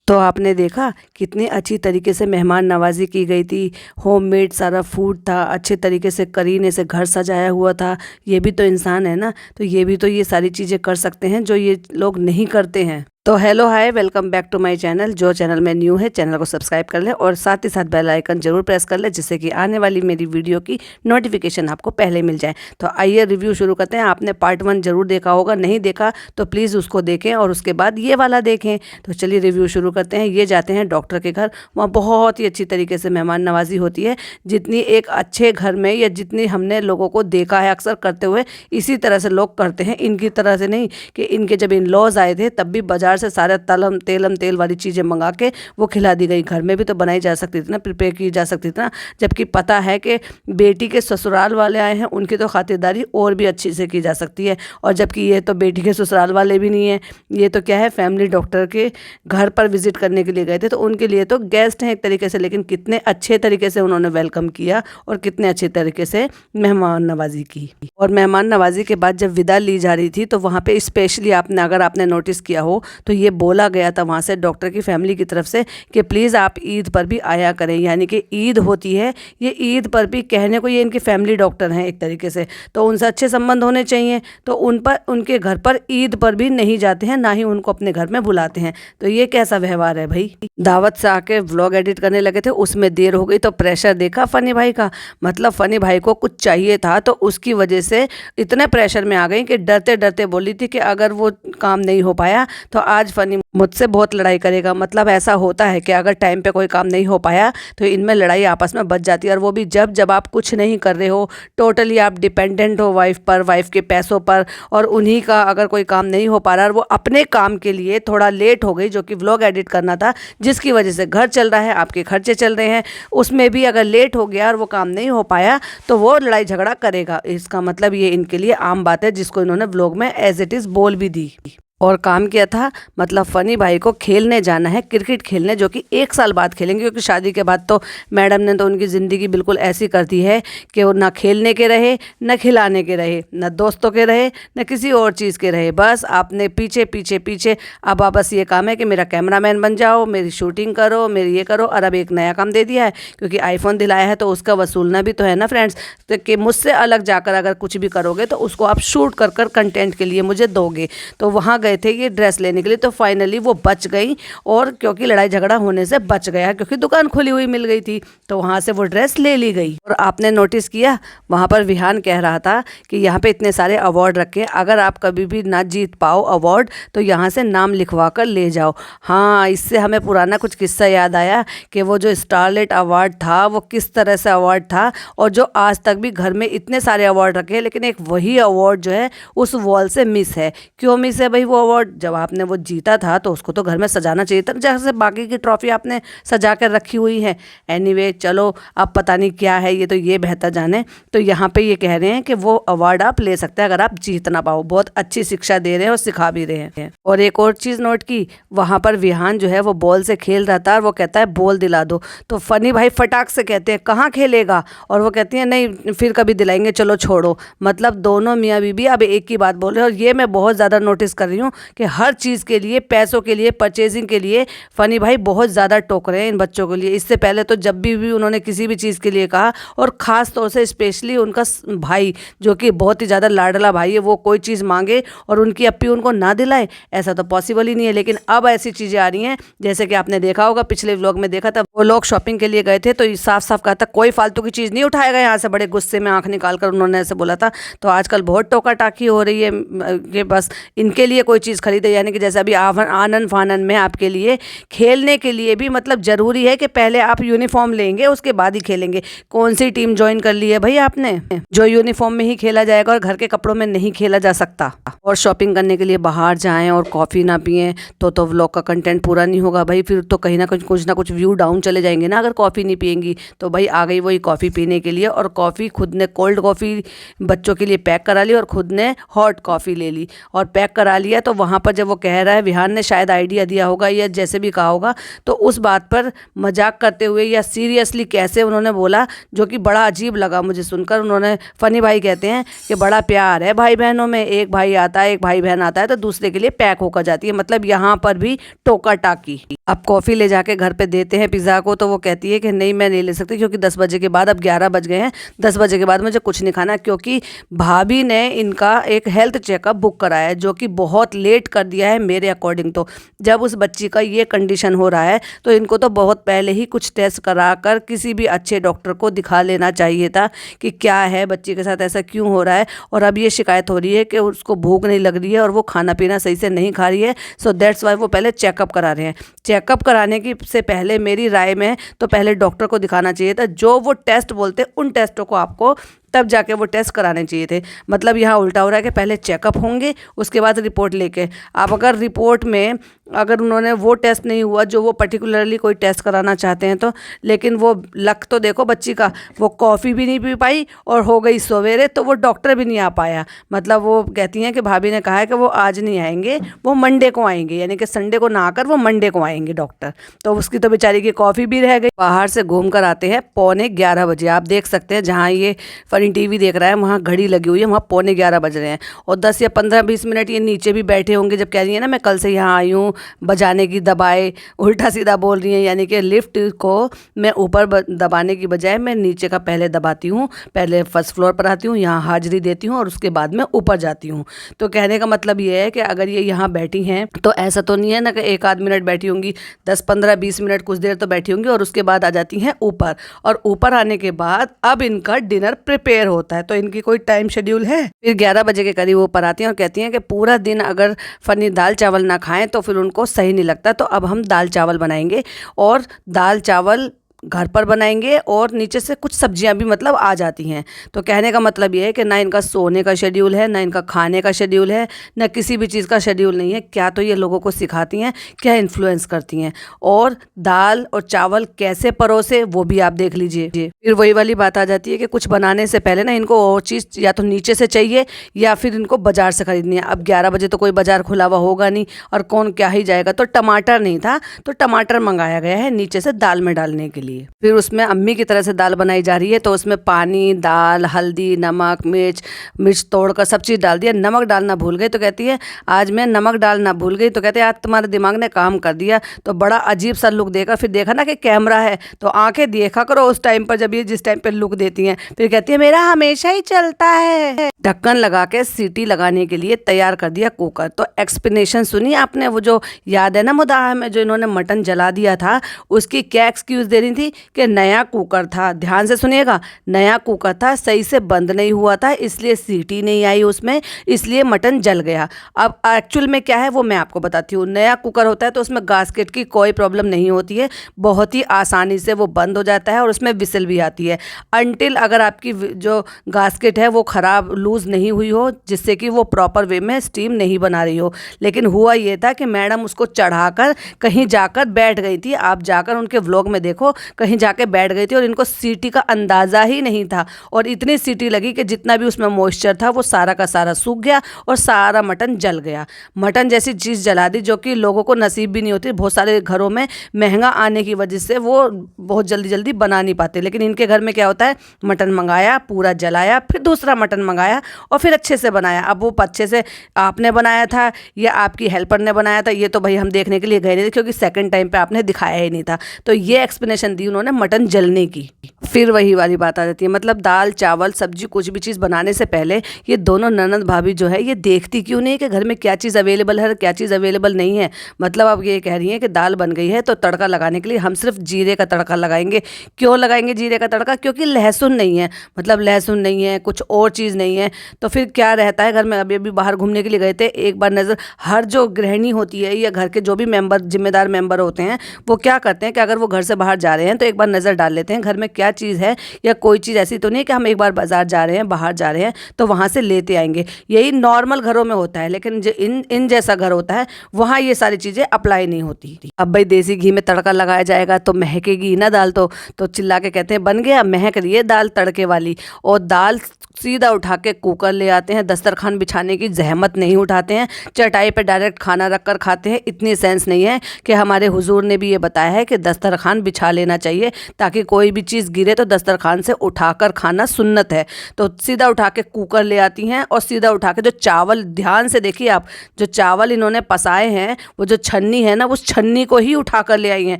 तो आपने देखा कितनी अच्छी तरीके से मेहमान नवाजी की गई थी। होममेड सारा फूड था, अच्छे तरीके से करीने से घर सजाया हुआ था। ये भी तो इंसान है ना, तो ये भी तो ये सारी चीज़ें कर सकते हैं जो ये लोग नहीं करते हैं। तो hello hi, welcome back to my channel. जो चैनल में न्यू है चैनल को सब्सक्राइब कर ले और साथ ही साथ बेल आइकन जरूर प्रेस कर ले, जिससे कि आने वाली मेरी वीडियो की नोटिफिकेशन आपको पहले मिल जाए। तो आइए रिव्यू शुरू करते हैं। आपने पार्ट 1 जरूर देखा होगा, नहीं देखा तो प्लीज़ उसको देखें और उसके बाद ये वाला देखें। तो चलिए रिव्यू शुरू करते हैं। ये जाते हैं डॉक्टर के घर, वहाँ बहुत ही अच्छी तरीके से मेहमान नवाजी होती है। जितनी एक अच्छे घर में या जितनी हमने लोगों को देखा है अक्सर करते हुए, इसी तरह से लोग करते हैं। इनकी तरह से नहीं कि इनके जब इन लॉज आए थे तब भी बाजार से सारे तेल वाली चीज़ें मंगा के वो खिला दी गई। घर में भी तो बनाई जा सकती थी ना, प्रिपेयर की जा सकती थी ना। जबकि पता है कि बेटी के ससुराल वाले आए हैं, उनकी तो खातिरदारी और भी अच्छी से की जा सकती है। और जबकि ये तो बेटी के ससुराल वाले भी नहीं है, ये तो क्या है, फैमिली डॉक्टर के घर पर विजिट करने के लिए गए थे। तो उनके लिए तो गेस्ट हैं एक तरीके से, लेकिन कितने अच्छे तरीके से उन्होंने वेलकम किया और कितने अच्छे तरीके से मेहमान नवाजी की। और मेहमान नवाजी के बाद जब विदा ली जा रही थी तो वहाँ पे स्पेशली अगर आपने नोटिस किया हो तो ये बोला गया था वहाँ से डॉक्टर की फैमिली की तरफ से कि प्लीज़ आप ईद पर भी आया करें। यानी कि ईद होती है, ये ईद पर भी कहने को ये इनके फैमिली डॉक्टर हैं एक तरीके से, तो उनसे अच्छे संबंध होने चाहिए। तो उनके घर पर ईद पर भी नहीं जाते हैं, ना ही उनको अपने घर में बुलाते हैं। तो ये कैसा व्यवहार है भाई। दावत से आके व्लॉग एडिट करने लगे थे, उसमें देर हो गई तो प्रेशर देखा फनी भाई का। मतलब फनी भाई को कुछ चाहिए था तो उसकी वजह से इतने प्रेशर में आ गई कि डरते डरते बोली थी कि अगर वो काम नहीं हो पाया तो आज फनी मुझसे बहुत लड़ाई करेगा। मतलब ऐसा होता है कि अगर टाइम पे कोई काम नहीं हो पाया तो इनमें लड़ाई आपस में बच जाती है। और वो भी जब आप कुछ नहीं कर रहे हो, टोटली आप डिपेंडेंट हो वाइफ पर, वाइफ के पैसों पर, और उन्हीं का अगर कोई काम नहीं हो पा रहा और वो अपने काम के लिए थोड़ा लेट हो गई, जो कि व्लॉग एडिट करना था, जिसकी वजह से घर चल रहा है, आपके खर्चे चल रहे हैं, उसमें भी अगर लेट हो गया और वो काम नहीं हो पाया तो वो लड़ाई झगड़ा करेगा। इसका मतलब ये इनके लिए आम बात है, जिसको इन्होंने व्लॉग में एज इट इज़ बोल भी दी। और काम किया था, मतलब फनी भाई को खेलने जाना है, क्रिकेट खेलने, जो कि 1 साल बाद खेलेंगे। क्योंकि शादी के बाद तो मैडम ने तो उनकी ज़िंदगी बिल्कुल ऐसी कर दी है कि वो ना खेलने के रहे, ना खिलाने के रहे, ना दोस्तों के रहे, ना किसी और चीज़ के रहे। बस आपने पीछे पीछे पीछे अब बस ये काम है कि मेरा कैमरामैन बन जाओ, मेरी शूटिंग करो, मेरी ये करो। और अब एक नया काम दे दिया है, क्योंकि आईफोन दिलाया है तो उसका वसूलना भी तो है ना फ्रेंड्स। तो कि मुझसे अलग जाकर अगर कुछ भी करोगे तो उसको आप शूट कर कर कंटेंट के लिए मुझे दोगे। तो वहाँ गए थे ये ड्रेस लेने के लिए, तो फाइनली वो बच गई। और क्योंकि लड़ाई झगड़ा होने से बच गया, क्योंकि दुकान खुली हुई मिल गई थी, तो वहाँ से वो ड्रेस ले ली गई। और आपने नोटिस किया वहाँ पर विहान कह रहा था कि यहाँ पे इतने सारे अवार्ड रखे, अगर आप कभी भी ना जीत पाओ अवार्ड तो यहाँ से नाम लिखवा कर ले जाओ। हाँ, इससे हमें पुराना कुछ किस्सा याद आया कि वो जो स्टारलेट अवार्ड था वो किस तरह से अवार्ड था, और जो आज तक भी घर में इतने सारे अवार्ड रखे, लेकिन एक वही अवार्ड जो है उस वॉल से मिस है। क्यों मिस है भाई वो अवार्ड? जब आपने वो जीता था तो उसको तो घर में सजाना चाहिए था, जैसे बाकी की ट्रॉफी आपने सजा कर रखी हुई है। एनीवे चलो, अब पता नहीं क्या है ये, तो ये बेहतर जाने। तो यहाँ पे ये कह रहे हैं कि वो अवार्ड आप ले सकते हैं अगर आप जीत ना पाओ। बहुत अच्छी शिक्षा दे रहे हैं और सिखा भी रहे हैं। और एक और चीज़ नोट की, वहाँ पर विहान जो है वो बॉल से खेल रहा था और वो कहता है बॉल दिला दो। तो फनी भाई फटाक से कहते हैं कहाँ खेलेगा, और वो कहती है नहीं फिर कभी दिलाएंगे, चलो छोड़ो। मतलब दोनों मियाँ बीबी अब एक ही बात बोल रहे हैं। और ये मैं बहुत ज़्यादा नोटिस कर रही हूँ कि हर चीज़ के लिए, पैसों के लिए, परचेजिंग के लिए फनी भाई बहुत ज़्यादा टोक रहे हैं इन बच्चों के लिए। इससे पहले तो जब भी उन्होंने किसी भी चीज़ के लिए कहा, और ख़ास तौर से स्पेशली उनका भाई जो कि बहुत ही ज़्यादा लाडला भाई है, वो कोई चीज़ मांगे और उनकी अप्पी उनको ना दिलाए, ऐसा तो पॉसिबल ही नहीं है। लेकिन अब ऐसी चीज़ें आ रही हैं, जैसे कि आपने देखा होगा, पिछले व्लॉग में देखा था, वो लोग शॉपिंग के लिए गए थे तो साफ साफ कहा था कोई फालतू की चीज़ नहीं उठाएगा यहाँ से। बड़े गुस्से में आंख निकाल कर उन्होंने ऐसे बोला था। तो आजकल बहुत टोका टाकी हो रही है कि बस इनके लिए कोई चीज़ खरीदे। यानी कि जैसे अभी आनन फानन में आपके लिए खेलने के लिए भी मतलब ज़रूरी है कि पहले आप यूनिफॉर्म लेंगे, उसके बाद ही खेलेंगे। कौन सी टीम ज्वाइन कर ली है भाई आपने, जो यूनिफॉर्म में ही खेला जाएगा और घर के कपड़ों में नहीं खेला जा सकता। और शॉपिंग करने के लिए बाहर जाएं और कॉफ़ी ना पिएं तो व्लॉग का कंटेंट पूरा नहीं होगा भाई। फिर तो कहीं ना कुछ व्यू डाउन चले जाएंगे ना, अगर कॉफ़ी नहीं पिएंगी तो। भाई आ गई वही कॉफ़ी पीने के लिए, और कॉफ़ी खुद ने कोल्ड कॉफ़ी बच्चों के लिए पैक करा ली और खुद ने हॉट कॉफ़ी ले ली और पैक करा लिया। तो वहाँ पर जब वो कह रहा है, विहान ने शायद आइडिया दिया होगा या जैसे भी कहा होगा, तो उस बात पर मजाक करते हुए या सीरियसली कैसे उन्होंने बोला, जो कि बड़ा अजीब लगा मुझे सुनकर। उन्होंने, फनी भाई कहते हैं कि बड़ा प्यार है भाई बहनों में, एक भाई आता है, एक भाई बहन आता है तो दूसरे के लिए पैक होकर जाती है। मतलब यहाँ पर भी टोका टाकी। अब कॉफ़ी ले जाके घर पे देते हैं पिज़्ज़ा को, तो वो कहती है कि नहीं मैं नहीं ले सकती, क्योंकि 10 बजे के बाद, अब 11 बज गए हैं, 10 बजे के बाद मुझे कुछ नहीं खाना, क्योंकि भाभी ने इनका एक हेल्थ चेकअप बुक कराया है, जो कि बहुत लेट कर दिया है मेरे अकॉर्डिंग। तो जब उस बच्ची का ये कंडीशन हो रहा है तो इनको तो बहुत पहले ही कुछ टेस्ट करा कर किसी भी अच्छे डॉक्टर को दिखा लेना चाहिए था कि क्या है बच्ची के साथ, ऐसा क्यों हो रहा है। और अब ये शिकायत हो रही है कि उसको भूख नहीं लग रही है और वो खाना पीना सही से नहीं खा रही है, सो दैट्स वाई वो पहले चेकअप करा रहे हैं। चेकअप कराने की से पहले मेरी राय में तो पहले डॉक्टर को दिखाना चाहिए था। जो वो टेस्ट बोलते उन टेस्टों को आपको तब जाके वो टेस्ट कराने चाहिए थे। मतलब यहाँ उल्टा हो रहा है कि पहले चेकअप होंगे, उसके बाद रिपोर्ट लेके। आप अगर रिपोर्ट में अगर उन्होंने वो टेस्ट नहीं हुआ जो वो पर्टिकुलरली कोई टेस्ट कराना चाहते हैं तो, लेकिन वो लक तो देखो बच्ची का, वो कॉफ़ी भी नहीं पी पाई और हो गई सवेरे, तो वो डॉक्टर भी नहीं आ पाया। मतलब वो कहती हैं कि भाभी ने कहा है कि वो आज नहीं आएंगे, वो मंडे को आएंगे, यानी कि संडे को ना आकर वो मंडे को आएंगे डॉक्टर। तो उसकी तो बेचारी की कॉफ़ी भी रह गई। बाहर से घूम कर आते हैं 11:15 बजे। आप देख सकते हैं जहाँ ये फनी टीवी देख रहा है वहाँ घड़ी लगी हुई है, वहाँ 11:15 बज रहे हैं और 10 या 15-20 मिनट ये नीचे भी बैठे होंगे। जब कह रही है ना मैं कल से यहाँ आई हूँ, बजाने की दबाए, उल्टा सीधा बोल रही हैं, यानी कि लिफ्ट को मैं ऊपर दबाने की बजाय मैं नीचे का पहले दबाती हूँ, पहले फर्स्ट फ्लोर पर आती हूँ, यहाँ हाजिरी देती हूँ और उसके बाद में ऊपर जाती हूँ। तो कहने का मतलब ये है कि अगर ये यहाँ बैठी हैं तो ऐसा तो नहीं है ना कि 1 आध मिनट बैठी होंगी, 10-15-20 मिनट कुछ देर तो बैठी होंगी और उसके बाद आ जाती हैं ऊपर। और ऊपर आने के बाद अब इनका डिनर प्रिपेयर होता है, तो इनकी कोई टाइम शेड्यूल है। फिर 11 बजे के करीब ऊपर आती हैं और कहती हैं कि पूरा दिन अगर फनी दाल चावल ना खाएं तो फिर उनको सही नहीं लगता, तो अब हम दाल चावल बनाएंगे और दाल चावल घर पर बनाएंगे और नीचे से कुछ सब्जियां भी मतलब आ जाती हैं। तो कहने का मतलब ये है कि ना इनका सोने का शेड्यूल है, ना इनका खाने का शेड्यूल है, ना किसी भी चीज़ का शेड्यूल नहीं है। क्या तो ये लोगों को सिखाती हैं, क्या इन्फ्लुएंस करती हैं। और दाल और चावल कैसे परोसे वो भी आप देख लीजिए। फिर वही वाली बात आ जाती है कि कुछ बनाने से पहले ना इनको और चीज़ या तो नीचे से चाहिए या फिर इनको बाजार से खरीदनी है। अब 11 बजे तो कोई बाजार खुला हुआ होगा नहीं और कौन क्या ही जाएगा। तो टमाटर नहीं था तो टमाटर मंगाया गया है नीचे से दाल में डालने के लिए। फिर उसमें अम्मी की तरह से दाल बनाई जा रही है, तो उसमें पानी, दाल, हल्दी, नमक, मिर्च तोड़कर सब चीज़ डाल दिया। नमक डालना भूल गई तो कहती है आज मैं नमक डालना भूल गई। तो कहते हैं आज तुम्हारे दिमाग ने काम कर दिया। तो बड़ा अजीब सा लुक देकर फिर देखा ना कि कैमरा है तो आंखें देखा करो उस टाइम पर जब ये जिस टाइम पर लुक देती हैं। फिर कहती है मेरा हमेशा ही चलता है। ढक्कन लगा के सीटी लगाने के लिए तैयार कर दिया कुकर। तो एक्सप्लेनेशन सुनी आपने, वो जो याद है ना मुदाह में जो इन्होंने मटन जला दिया था, उसकी क्या एक्सक्यूज़ दे रही थी कि नया कुकर था। ध्यान से सुनिएगा, नया कुकर था, सही से बंद नहीं हुआ था, इसलिए सीटी नहीं आई उसमें, इसलिए मटन जल गया। अब एक्चुअल में क्या है वो मैं आपको बताती हूँ। नया कुकर होता है तो उसमें गास्केट की कोई प्रॉब्लम नहीं होती है, बहुत ही आसानी से वो बंद हो जाता है और उसमें विसल भी आती है, अनटिल अगर आपकी जो गास्केट है वो ख़राब लूज़ नहीं हुई हो, जिससे कि वो प्रॉपर वे में स्टीम नहीं बना रही हो। लेकिन हुआ ये था कि मैडम उसको चढ़ाकर कहीं जाकर बैठ गई थी। आप जाकर उनके व्लॉग में देखो, कहीं जाके बैठ गई थी और इनको सीटी का अंदाज़ा ही नहीं था और इतनी सीटी लगी कि जितना भी उसमें मॉइस्चर था वो सारा का सारा सूख गया और सारा मटन जल गया। मटन जैसी चीज़ जला दी जो कि लोगों को नसीब भी नहीं होती। बहुत सारे घरों में महंगा आने की वजह से वो बहुत जल्दी जल्दी बना नहीं पाते, लेकिन इनके घर में क्या होता है, मटन मंगाया, पूरा जलाया, फिर दूसरा मटन मंगाया और फिर अच्छे से बनाया। अब वो अच्छे से आपने बनाया था या आपकी हेल्पर ने बनाया था ये तो भाई हम देखने के लिए गए नहीं थे, क्योंकि सेकंड टाइम पे आपने दिखाया ही नहीं था। तो ये एक्सप्लेनेशन दी उन्होंने मटन जलने की। फिर वही वाली बात आ जाती है, मतलब दाल चावल सब्जी कुछ भी चीज़ बनाने से पहले ये दोनों ननद भाभी जो है ये देखती क्यों नहीं कि घर में क्या चीज़ अवेलेबल है, क्या चीज़ अवेलेबल नहीं है। मतलब अब ये कह रही हैं कि दाल बन गई है तो तड़का लगाने के लिए हम सिर्फ जीरे का तड़का लगाएंगे। क्यों लगाएंगे जीरे का तड़का? क्योंकि लहसुन नहीं है, मतलब लहसुन नहीं है, कुछ और चीज़ नहीं है, तो फिर क्या रहता है घर में। अभी अभी बाहर घूमने के लिए गए थे, एक बार नज़र, हर जो गृहिणी होती है या घर के जो भी मेंबर जिम्मेदार मेंबर होते हैं वो क्या करते हैं कि अगर वो घर से बाहर जा रहे रहे हैं तो एक बार नज़र डाल लेते हैं घर में क्या चीज़ है, या कोई चीज़ ऐसी तो नहीं है कि हम एक बार बाजार जा रहे हैं, बाहर जा रहे हैं तो वहाँ से लेते आएंगे। यही नॉर्मल घरों में होता है, लेकिन जो इन जैसा घर होता है वहाँ ये सारी चीज़ें अप्लाई नहीं होती। अब भाई देसी घी में तड़का लगाया जाएगा तो महकेगी ना दाल, तो चिल्ला के कहते हैं बन गया, महक रही है दाल तड़के वाली। और दाल सीधा उठा के कुकर ले आते हैं, दस्तरखान बिछाने की जहमत नहीं उठाते हैं, चटाई पे डायरेक्ट खाना रख कर खाते हैं। इतनी सेंस नहीं है कि हमारे हुजूर ने भी ये बताया है कि दस्तरखान बिछा लेना चाहिए ताकि कोई भी चीज़ गिरे तो दस्तरखान से उठाकर खाना सुन्नत है। तो सीधा उठा के कुकर ले आती हैं और सीधा उठा के जो चावल, ध्यान से देखिए आप, जो चावल इन्होंने पसाए हैं वो जो छन्नी है ना, उस छन्नी को ही उठा कर ले आई हैं।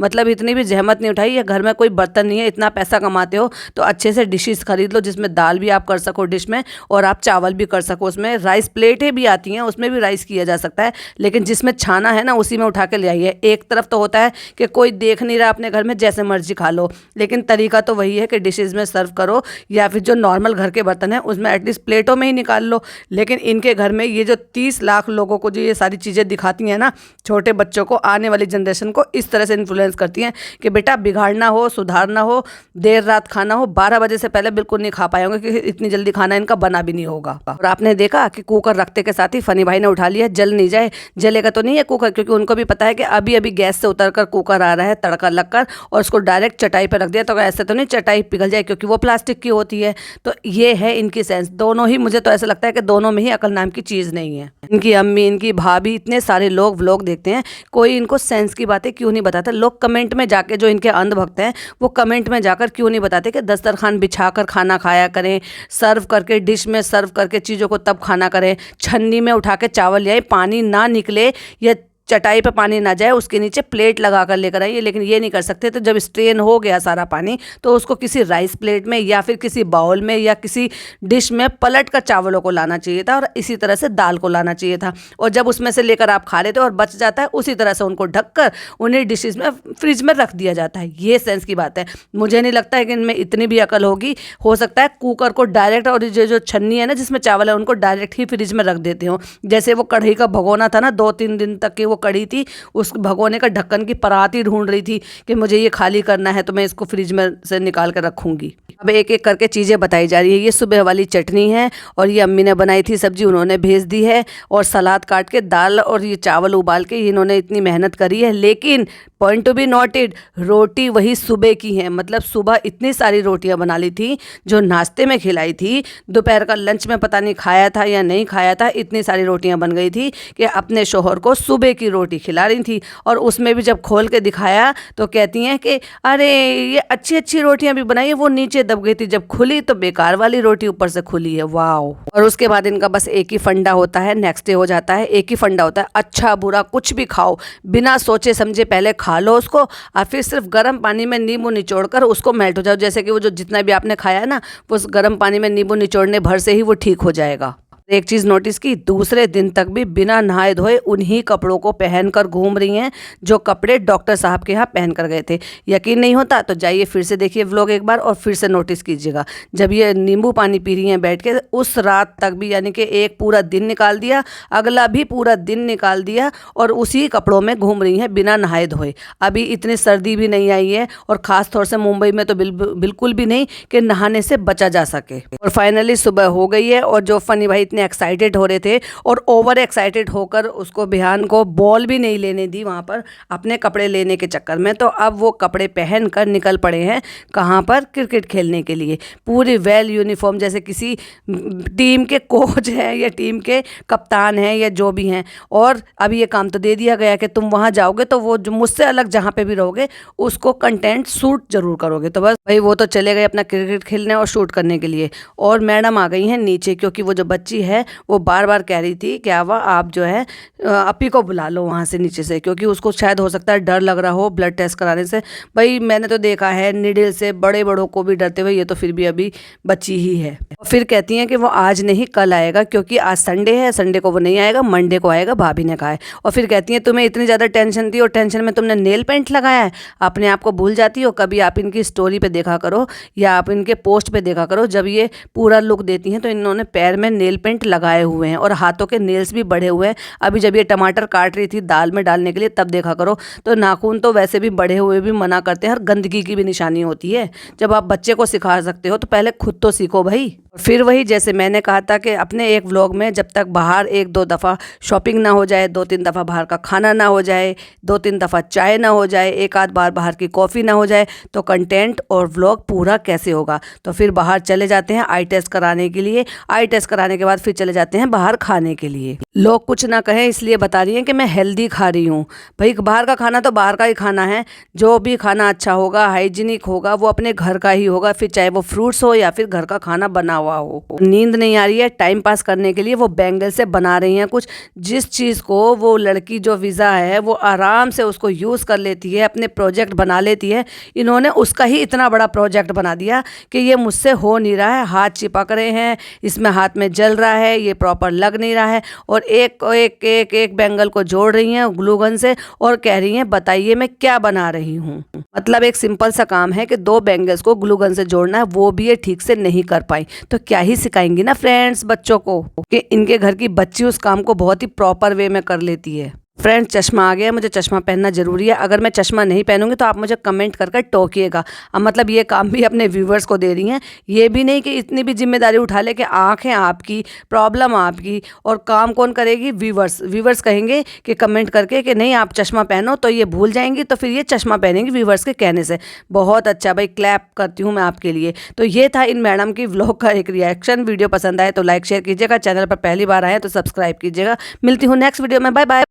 मतलब इतनी भी जहमत नहीं उठाई है। घर में कोई बर्तन नहीं है, इतना पैसा कमाते हो तो अच्छे से डिशेस खरीद लो जिसमें दाल भी आप कर सको डिश में और आप चावल भी कर सको। उसमें राइस प्लेटें भी आती हैं, उसमें भी राइस किया जा सकता है, लेकिन जिसमें छाना है ना उसी में उठा के ले आइए। एक तरफ तो होता है कि कोई देख नहीं रहा अपने घर में, जैसे मर्जी खा लो, लेकिन तरीका तो वही है कि डिशेज में सर्व करो, या फिर जो नॉर्मल घर के बर्तन हैं उसमें एटलीस्ट प्लेटों में ही निकाल लो। लेकिन इनके घर में ये जो 30 लाख लोगों को जो ये सारी चीज़ें दिखाती हैं ना, छोटे बच्चों को, आने वाली जनरेशन को इस तरह से इन्फ्लुएंस करती हैं कि बेटा बिगाड़ना हो, सुधारना हो, देर रात खाना हो, 12 बजे से पहले बिल्कुल नहीं खा पाए होंगे क्योंकि इतनी जल्दी खाना इनका बना भी नहीं होगा। और आपने देखा कि कुकर रखते के साथ ही फनी भाई ने उठा लिया, जल नहीं जाए। जलेगा तो नहीं है कुकर, क्योंकि उनको भी पता है कि अभी अभी गैस से उतर कर कुकर आ रहा है तड़का लगकर, और उसको डायरेक्ट चटाई पर रख दिया तो ऐसे तो नहीं चटाई पिघल जाए क्योंकि वो प्लास्टिक की होती है। तो ये है इनकी सेंस। दोनों ही, मुझे तो ऐसा लगता है कि दोनों में ही अकल नाम की चीज़ नहीं है। इनकी अम्मी, इनकी भाभी, इतने सारे लोग व्लॉग देखते हैं, कोई इनको सेंस की बातें क्यों नहीं बताता। लोग कमेंट में जाके, जो इनके अंधभक्त हैं वो कमेंट में जाकर क्यों नहीं बताते कि दस्तरखान बिछाकर खाना खाया करें, सर्व करके, डिश में सर्व करके चीज़ों को तब खाना करें। छन्नी में उठा के चावल ले आए, पानी ना निकले या चटाई पे पानी ना जाए उसके नीचे प्लेट लगा कर लेकर आइए, लेकिन ये नहीं कर सकते। तो जब स्ट्रेन हो गया सारा पानी तो उसको किसी राइस प्लेट में या फिर किसी बाउल में या किसी डिश में पलट कर चावलों को लाना चाहिए था, और इसी तरह से दाल को लाना चाहिए था। और जब उसमें से लेकर आप खा लेते हो और बच जाता है, उसी तरह से उनको ढककर उन्हें डिशेज में, फ्रिज में रख दिया जाता है। ये सेंस की बात है। मुझे नहीं लगता है कि इनमें इतनी भी अकल होगी। हो सकता है कुकर को डायरेक्ट, और जो छन्नी है ना जिसमें चावल है, उनको डायरेक्ट ही फ्रिज में रख देते हो। जैसे वो कढ़ाई का भगोना था ना, 2-3 दिन तक की वो कड़ी थी, उस भगोने का ढक्कन की परात ही ढूंढ रही थी कि मुझे ये खाली करना है तो मैं इसको फ्रिज में से निकाल कर रखूंगी। अब एक एक करके चीज़ें बताई जा रही है। ये सुबह वाली चटनी है और ये अम्मी ने बनाई थी सब्जी, उन्होंने भेज दी है, और सलाद काट के, दाल और ये चावल उबाल के इन्होंने इतनी मेहनत करी है। लेकिन पॉइंट टू बी नोटेड, रोटी वही सुबह की है। मतलब सुबह इतनी सारी रोटियां बना ली थी जो नाश्ते में खिलाई थी, दोपहर का लंच में पता नहीं खाया था या नहीं खाया था, इतनी सारी रोटियां बन गई थी कि अपने शोहर को सुबह की रोटी खिला रही थी। और उसमें भी जब खोल के दिखाया तो कहती हैं कि अरे ये अच्छी अच्छी रोटियां भी बनाई है, वो नीचे दब गई थी, जब खुली तो बेकार वाली रोटी ऊपर से खुली है। वाओ। और उसके बाद इनका बस एक ही फंडा होता है, नेक्स्ट डे हो जाता है, एक ही फंडा होता है, अच्छा बुरा कुछ भी खाओ, बिना सोचे समझे पहले खा लो उसको, और फिर सिर्फ गर्म पानी में नींबू निचोड़कर उसको मेल्ट हो जाओ। जैसे कि वो जो जितना भी आपने खाया है ना, वो गर्म पानी में नींबू निचोड़ने भर से ही वो ठीक हो जाएगा। एक चीज़ नोटिस की, दूसरे दिन तक भी बिना नहाए धोए उन्हीं कपड़ों को पहनकर घूम रही हैं जो कपड़े डॉक्टर साहब के यहाँ पहन कर गए थे। यकीन नहीं होता तो जाइए फिर से देखिए व्लॉग एक बार और फिर से नोटिस कीजिएगा। जब ये नींबू पानी पी रही हैं बैठ के, उस रात तक भी, यानी कि एक पूरा दिन निकाल दिया, अगला भी पूरा दिन निकाल दिया, और उसी कपड़ों में घूम रही हैं बिना नहाए धोए। अभी इतनी सर्दी भी नहीं आई है, और ख़ास तौर से मुंबई में तो बिल्कुल भी नहीं कि नहाने से बचा जा सके। और फाइनली सुबह हो गई है, और जो फनी भाई एक्साइटेड हो रहे थे और ओवर एक्साइटेड होकर उसको बिहान को बॉल भी नहीं लेने दी वहाँ पर अपने कपड़े लेने के चक्कर में, तो अब वो कपड़े पहनकर निकल पड़े हैं कहाँ पर, क्रिकेट खेलने के लिए। पूरी वेल यूनिफॉर्म, जैसे किसी टीम के कोच हैं या टीम के कप्तान हैं या जो भी हैं। और अब ये काम तो दे दिया गया कि तुम वहाँ जाओगे तो वो जो मुझसे अलग जहाँ पे भी रहोगे उसको कंटेंट शूट जरूर करोगे। तो बस भाई वो तो चले गए अपना क्रिकेट खेलने और शूट करने के लिए, और मैडम आ गई हैं नीचे, क्योंकि वो जो बच्ची है वो बार बार कह रही थी क्या हुआ, आप जो है अपी को बुला लो वहाँ से नीचे से, क्योंकि उसको शायद हो सकता है डर लग रहा हो ब्लड टेस्ट कराने से। भाई मैंने तो देखा है निडल से बड़े बड़ों को भी डरते हुए, ये तो फिर भी अभी बच्ची ही है। फिर कहती हैं कि वो आज नहीं कल आएगा, क्योंकि आज संडे है, संडे को वो नहीं आएगा, मंडे को आएगा, भाभी ने कहा है। और फिर कहती हैं तुम्हें इतनी ज़्यादा टेंशन थी और टेंशन में तुमने नेल पेंट लगाया है, अपने आप को भूल जाती हो। कभी आप इनकी स्टोरी पे देखा करो या आप इनके पोस्ट पे देखा करो, जब ये पूरा लुक देती हैं तो इन्होंने पैर में नेल पेंट पेंट लगाए हुए हैं और हाथों के नेल्स भी बढ़े हुए हैं। अभी जब ये टमाटर काट रही थी दाल में डालने के लिए तब देखा करो, तो नाखून तो वैसे भी बढ़े हुए भी मना करते हैं, हर गंदगी की भी निशानी होती है। जब आप बच्चे को सिखा सकते हो तो पहले खुद तो सीखो भाई। फिर वही जैसे मैंने कहा था कि अपने एक व्लॉग में, जब तक बाहर 1-2 दफ़ा शॉपिंग ना हो जाए, 2-3 दफ़ा बाहर का खाना ना हो जाए, 2-3 दफ़ा चाय ना हो जाए, एक आध बार बाहर की कॉफ़ी ना हो जाए, तो कंटेंट और व्लॉग पूरा कैसे होगा। तो फिर बाहर चले जाते हैं आई टेस्ट कराने के लिए। आई टेस्ट कराने के बाद फिर चले जाते हैं बाहर खाने के लिए। लोग कुछ ना कहें इसलिए बता रही हैं कि मैं हेल्दी खा रही हूँ। भाई बाहर का खाना तो बाहर का ही खाना है। जो भी खाना अच्छा होगा, हाइजीनिक होगा, वो अपने घर का ही होगा, फिर चाहे वो फ्रूट्स हो या फिर घर का खाना बना हुआ हो। नींद नहीं आ रही है, टाइम पास करने के लिए वो बैंगल से बना रही हैं कुछ, जिस चीज़ को वो लड़की जो वीज़ा है वो आराम से उसको यूज़ कर लेती है, अपने प्रोजेक्ट बना लेती है। इन्होंने उसका ही इतना बड़ा प्रोजेक्ट बना दिया कि ये मुझसे हो नहीं रहा है, हाथ चिपक रहे हैं, इसमें हाथ में जल रहा है, ये प्रॉपर लग नहीं रहा है। और एक एक एक एक बैंगल को जोड़ रही हैं ग्लू गन से और कह रही हैं बताइए मैं क्या बना रही हूँ। मतलब एक सिंपल सा काम है कि 2 बैंगल्स को ग्लू गन से जोड़ना है, वो भी ये ठीक से नहीं कर पाई, तो क्या ही सिखाएंगी ना फ्रेंड्स बच्चों को, कि इनके घर की बच्ची उस काम को बहुत ही प्रॉपर वे में कर लेती है। फ्रेंड्स चश्मा आ गया, मुझे चश्मा पहनना ज़रूरी है। अगर मैं चश्मा नहीं पहनूंगी तो आप मुझे कमेंट कर कर टोकिएगा। अब मतलब ये काम भी अपने व्यूवर्स को दे रही हैं, ये भी नहीं कि इतनी भी जिम्मेदारी उठा ले कि आँखें आपकी, प्रॉब्लम आपकी और काम कौन करेगी, व्यूवर्स। व्यूवर्स कहेंगे कि कमेंट करके कि नहीं आप चश्मा पहनो, तो ये भूल जाएंगी, तो फिर ये चश्मा पहनेंगी व्यूवर्स के कहने से। बहुत अच्छा भाई, क्लैप करती हूँ मैं आपके लिए। तो ये था इन मैडम की व्लॉग का एक रिएक्शन। वीडियो पसंद आए तो लाइक शेयर कीजिएगा, चैनल पर पहली बार आए तो सब्सक्राइब कीजिएगा। मिलती हूँ नेक्स्ट वीडियो में, बाय बाय।